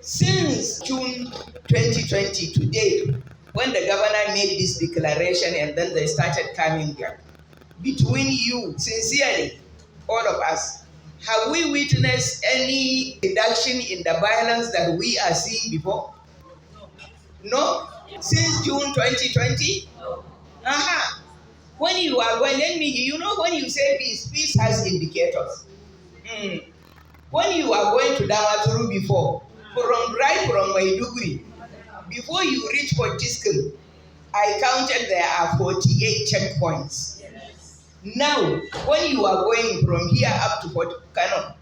Since June 2020 to date, when the governor made this declaration and then they started coming back, between you, sincerely, all of us, have we witnessed any reduction in the violence that we are seeing before? No? Since June 2020? Aha. When you are going, let me, when you say peace, peace has indicators. When you are going to Damaturu before, right from Maiduguri, before you reach Fortiskum, I counted there are 48 checkpoints. Now, when you are going from here up to Fort Kano,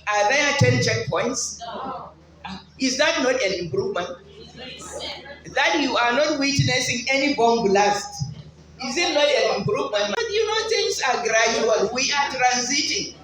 are there 10 checkpoints? No. Is that not an improvement? That you are not witnessing any bomb blast. Is it not an improvement? But things are gradual. We are transiting.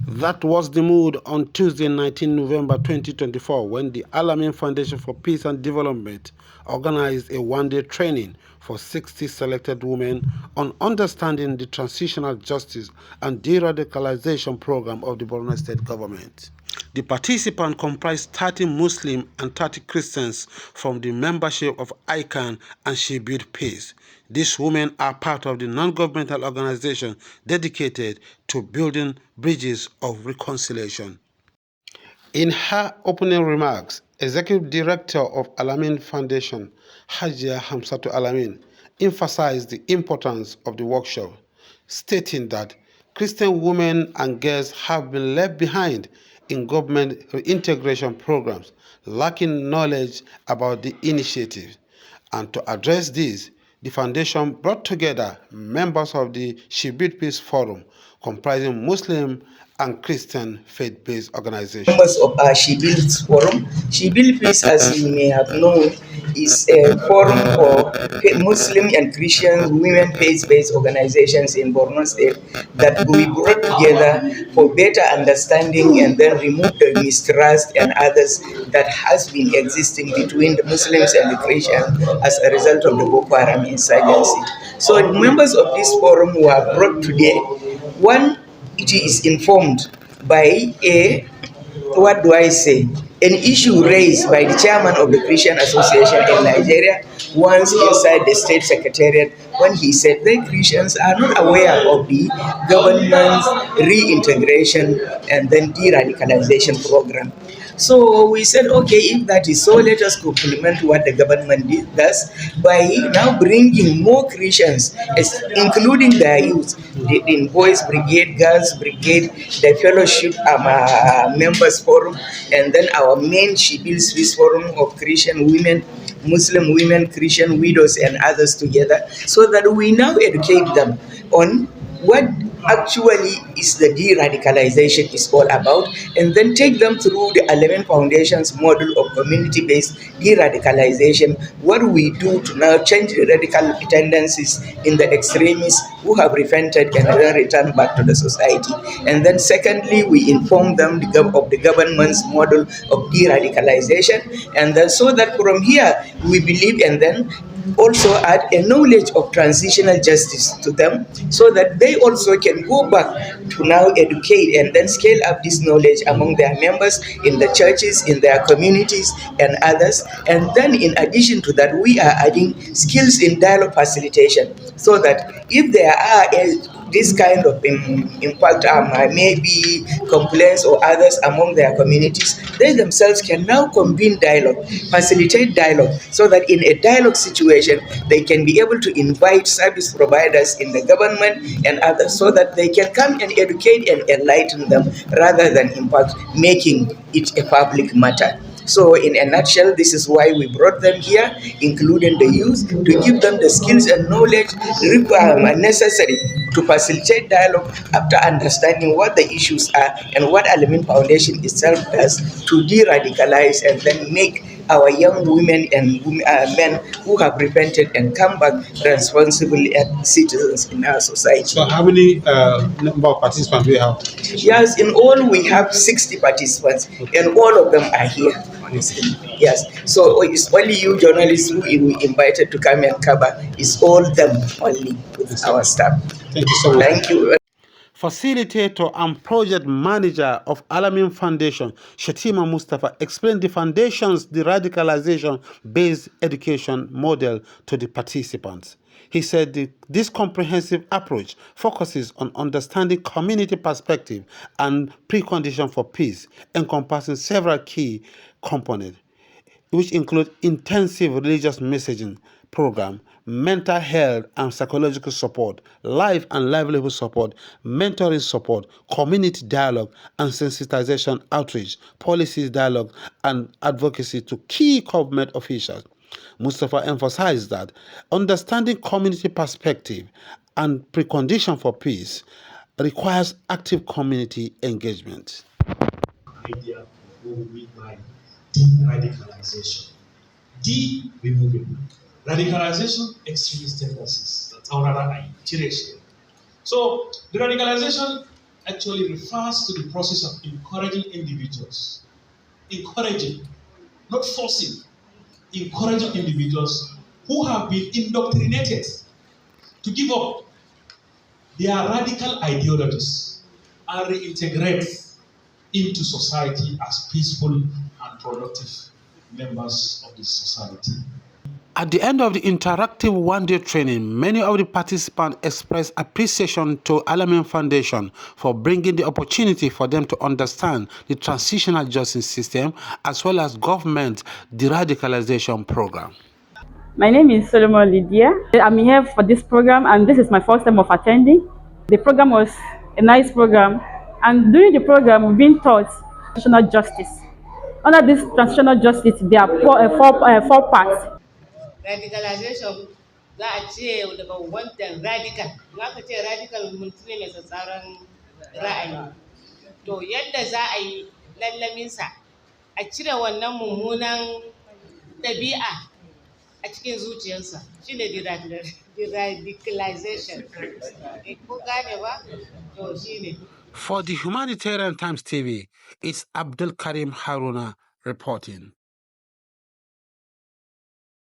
That was the mood on Tuesday, 19 November 2024, when the Alamin Foundation for Peace and Development organized a one-day training for 60 selected women on understanding the transitional justice and deradicalization program of the Borno state government. The participants comprised 30 Muslim and 30 Christians from the membership of ICANN and She Build Peace. These women are part of the non-governmental organization dedicated to building bridges of reconciliation. In her opening remarks, Executive Director of Alamin Foundation, Hajia Hamsatu Alamin, emphasized the importance of the workshop, stating that Christian women and girls have been left behind in government integration programs, lacking knowledge about the initiative. And to address this, the foundation brought together members of the She Build Peace Forum, comprising Muslim and Christian faith-based organizations. Members of our She Build Forum. She Build Peace, as you may have known, is a forum for Muslim and Christian women faith-based organizations in Borno State that we brought together for better understanding and then remove the mistrust and others that has been existing between the Muslims and the Christians as a result of the Boko Haram insurgency. So the members of this forum who are brought today, one, it is informed by an issue raised by the chairman of the Christian Association in Nigeria once inside the state secretariat, when he said the Christians are not aware of the government's reintegration and then de-radicalization program. So we said, okay, if that is so, let us complement what the government does by now bringing more Christians, including their youth, in Boys Brigade, Girls Brigade, the Fellowship Members Forum, and then our main She Builds Peace Forum of Christian women, Muslim women, Christian widows, and others together, so that we now educate them on what actually is the de-radicalization is all about, and then take them through the Alamin Foundation's model of community-based de-radicalization, what we do to now change the radical tendencies in the extremists who have repented and then returned back to the society. And then secondly, we inform them of the government's model of de-radicalization, and then so that from here we believe, and then also add a knowledge of transitional justice to them, so that they also can go back to now educate and then scale up this knowledge among their members in the churches, in their communities, and others. And then in addition to that, we are adding skills in dialogue facilitation, so that if there are this kind of impact, maybe complaints or others among their communities, they themselves can now convene dialogue, facilitate dialogue, so that in a dialogue situation, they can be able to invite service providers in the government and others, so that they can come and educate and enlighten them, rather than in fact making it a public matter. So in a nutshell, this is why we brought them here, including the youth, to give them the skills and knowledge necessary to facilitate dialogue after understanding what the issues are and what Alamin Foundation itself does to de-radicalize and then make our young women and men who have repented and come back responsible citizens in our society. So how many number of participants do you have? Yes, in all we have 60 participants, and all of them are here. Yes, so it's only you journalists who we invited to come and cover. It's all them only with our staff. Thank you so much. Thank you. Facilitator and project manager of Alamin Foundation, Shatima Mustafa, explained the foundation's deradicalization-based education model to the participants. He said this comprehensive approach focuses on understanding community perspective and precondition for peace, encompassing several key components, which include intensive religious messaging program, mental health and psychological support, life and livelihood support, mentoring support, community dialogue and sensitization outreach, policies dialogue and advocacy to key government officials. Mustafa emphasized that understanding community perspective and precondition for peace requires active community engagement. Idea of what we mean by deradicalization. D, removing. Radicalization, extremist tendencies. That's how I iteration. So, deradicalization actually refers to the process of encouraging individuals, not forcing, encouraging individuals who have been indoctrinated to give up their radical ideologies and reintegrate into society as peaceful and productive members of the society. At the end of the interactive one-day training, many of the participants expressed appreciation to Alamin Foundation for bringing the opportunity for them to understand the transitional justice system as well as government deradicalization program. My name is Solomon Lydia. I'm here for this program and this is my first time of attending. The program was a nice program, and during the program we've been taught transitional justice. Under this transitional justice there are four parts. Radicalization za a ce daga wancan radical, in aka ce radical mutum ne mai tsatsaran ra'ayi. To yadda za a yi lallaminsa a cire wannan mummunan ɗabi'a a cikin zuciyarsa shine deradicalization. Ko gane ba? To shine. For the Humanitarian Times TV, it's Abdul Karim Haruna reporting.